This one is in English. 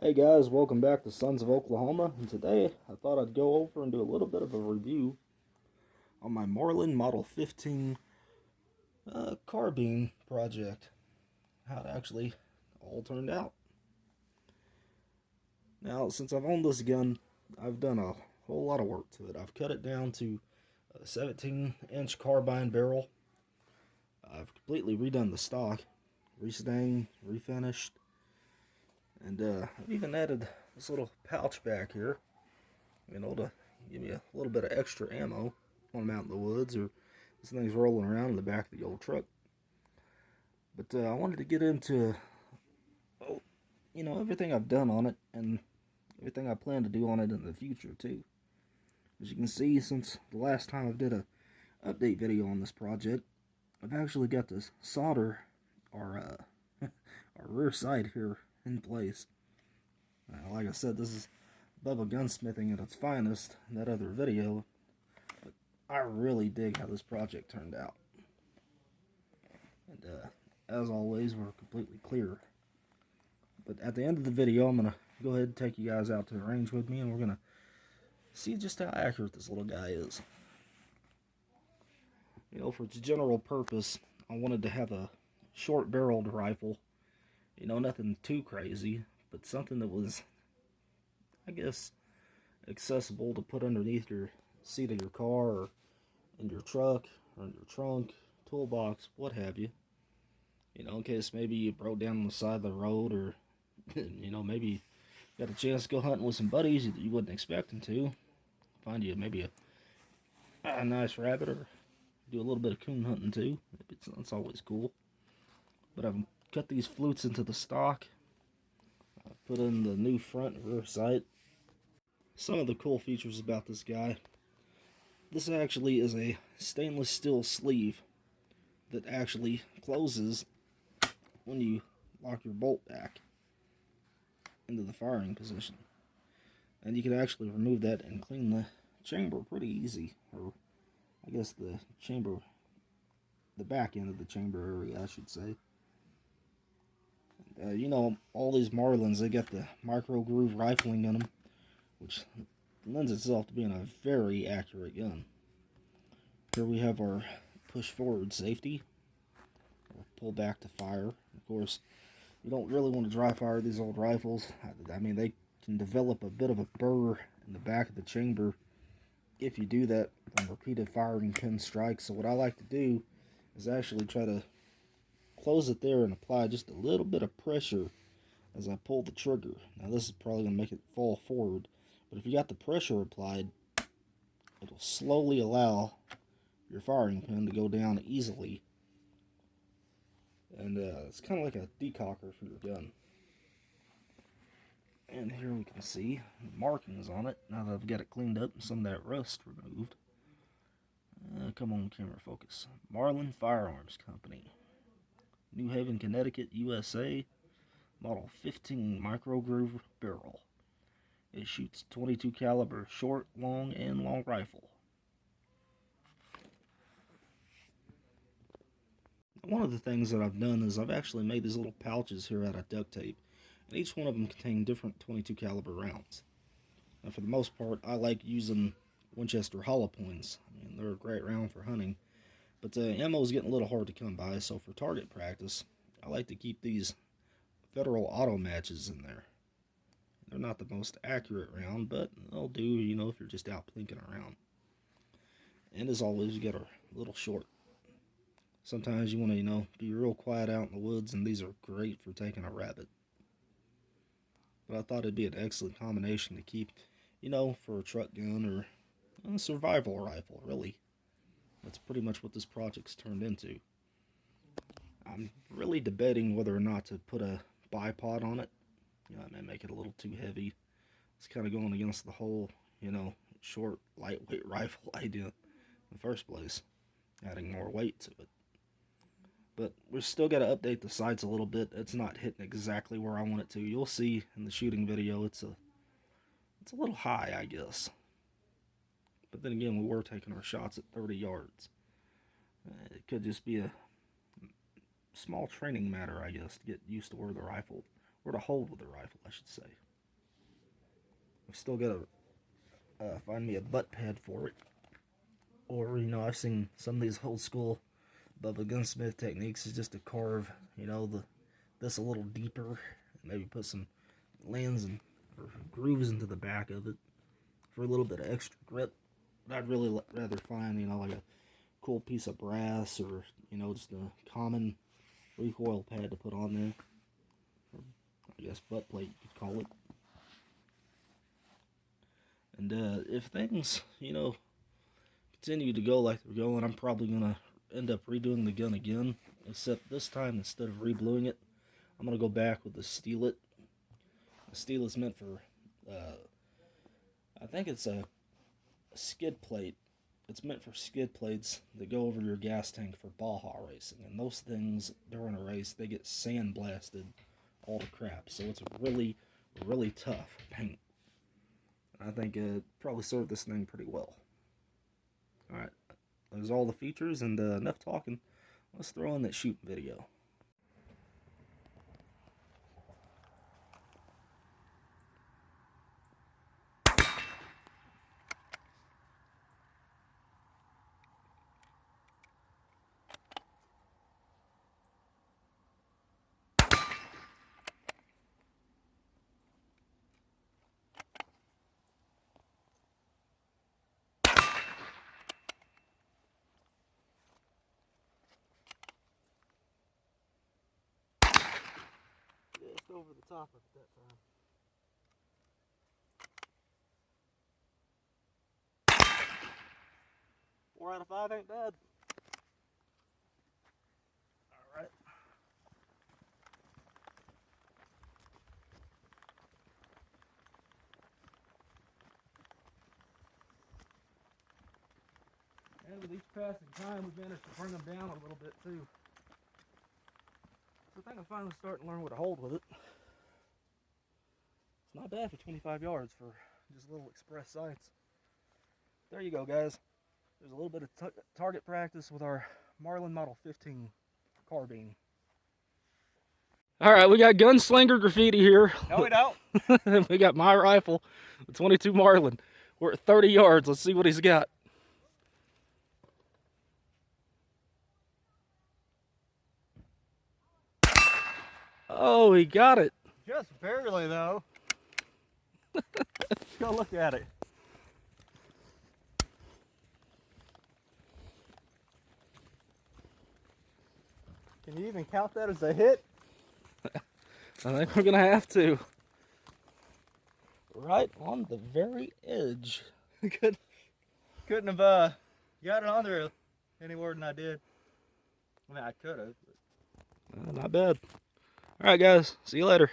Hey guys, welcome back to Sons of Oklahoma, and today I thought I'd go over and do a little bit of a review on my Marlin Model 15 carbine project, how it actually all turned out. Now, since I've owned this gun, I've done a whole lot of work to it. I've cut it down to a 17-inch carbine barrel. I've completely redone the stock, restained, refinished, and I've even added this little pouch back here, to give me a little bit of extra ammo when I'm out in the woods or this thing's rolling around in the back of the old truck. But I wanted to get into, everything I've done on it and everything I plan to do on it in the future too. As you can see, since the last time I did a update video on this project, I've actually got to solder our our rear sight here in place. Like I said, this is Bubba Gunsmithing at its finest in that other video. But I really dig how this project turned out. And as always, we're completely clear. But at the end of the video, I'm going to go ahead and take you guys out to the range with me, and we're going to see just how accurate this little guy is. For its general purpose, I wanted to have a short-barreled rifle. Nothing too crazy, but something that was, I guess, accessible to put underneath your seat of your car or in your truck or in your trunk, toolbox, what have you. In case maybe you broke down on the side of the road, or maybe you got a chance to go hunting with some buddies that you wasn't expecting to. Find you maybe a nice rabbit, or do a little bit of coon hunting too. It's always cool. But I've cut these flutes into the stock. I put in the new front and rear sight. Some of the cool features about this guy. This actually is a stainless steel sleeve that actually closes when you lock your bolt back into the firing position. And you can actually remove that and clean the chamber pretty easy. Or I guess the back end of the chamber area, I should say. All these Marlins, they got the micro groove rifling in them, which lends itself to being a very accurate gun. Here we have our push forward safety, or pull back to fire. Of course, you don't really want to dry fire these old rifles. I mean, they can develop a bit of a burr in the back of the chamber if you do that on repeated firing pin strikes. So what I like to do is actually try to close it there and apply just a little bit of pressure as I pull the trigger. Now this is probably going to make it fall forward, but if you got the pressure applied, it'll slowly allow your firing pin to go down easily. And it's kind of like a decocker for your gun. And here we can see markings on it now that I've got it cleaned up and some of that rust removed. Come on, camera focus. Marlin Firearms Company, New Haven, Connecticut, USA. Model 15 micro groove barrel. It shoots 22 caliber short, long, and long rifle. One of the things that I've done is I've actually made these little pouches here out of duct tape, and each one of them contain different 22 caliber rounds. Now, for the most part, I like using Winchester hollow points. I mean, they're a great round for hunting, but ammo is getting a little hard to come by. So for target practice, I like to keep these Federal auto matches in there. They're not the most accurate round, but they'll do, if you're just out plinking around. And as always, you got a little short. Sometimes you want to, be real quiet out in the woods, and these are great for taking a rabbit. But I thought it'd be an excellent combination to keep, for a truck gun or a survival rifle, really. That's pretty much what this project's turned into. I'm really debating whether or not to put a bipod on it. I may make it a little too heavy. It's kind of going against the whole, short, lightweight rifle idea in the first place, adding more weight to it. But we're still got to update the sights a little bit. It's not hitting exactly where I want it to. You'll see in the shooting video, it's a little high, I guess. But then again, we were taking our shots at 30 yards. It could just be a small training matter, I guess, to get used to where to hold with the rifle, I should say. I've still got to find me a butt pad for it. Or, you know, I've seen some of these old school Bubba Gunsmith techniques is just to carve, you know, this a little deeper. Maybe put some lands and or grooves into the back of it for a little bit of extra grip. But I'd really rather find, you know, like a cool piece of brass or, you know, just a common recoil pad to put on there. Or, I guess butt plate, you could call it. And if things, you know, continue to go like they're going, I'm probably going to end up redoing the gun again. Except this time, instead of re-bluing it, I'm going to go back with the Steelit. The Steelit's meant for, I think it's a skid plate. It's meant for skid plates that go over your gas tank for Baja racing. And those things, during a race, they get sandblasted all to crap. So it's really, really tough paint. I think it probably served this thing pretty well. Alright, those are all the features, and enough talking. Let's throw in that shooting video. Just over the top of it that time. 4 out of 5 ain't bad. Alright. And with each passing time, we've managed to bring them down a little bit too. So I think I'm finally starting to learn what to hold with it. It's not bad for 25 yards for just little express sights. There you go, guys. There's a little bit of target practice with our Marlin Model 15 carbine. All right, we got gunslinger graffiti here. No, we don't. We got my rifle, the 22 Marlin. We're at 30 yards. Let's see what he's got. Oh, he got it. Just barely, though. Let's go look at it. Can you even count that as a hit? I think we're going to have to. Right on the very edge. Couldn't have got it on there any more than I did. I mean, I could have. Not bad. All right, guys. See you later.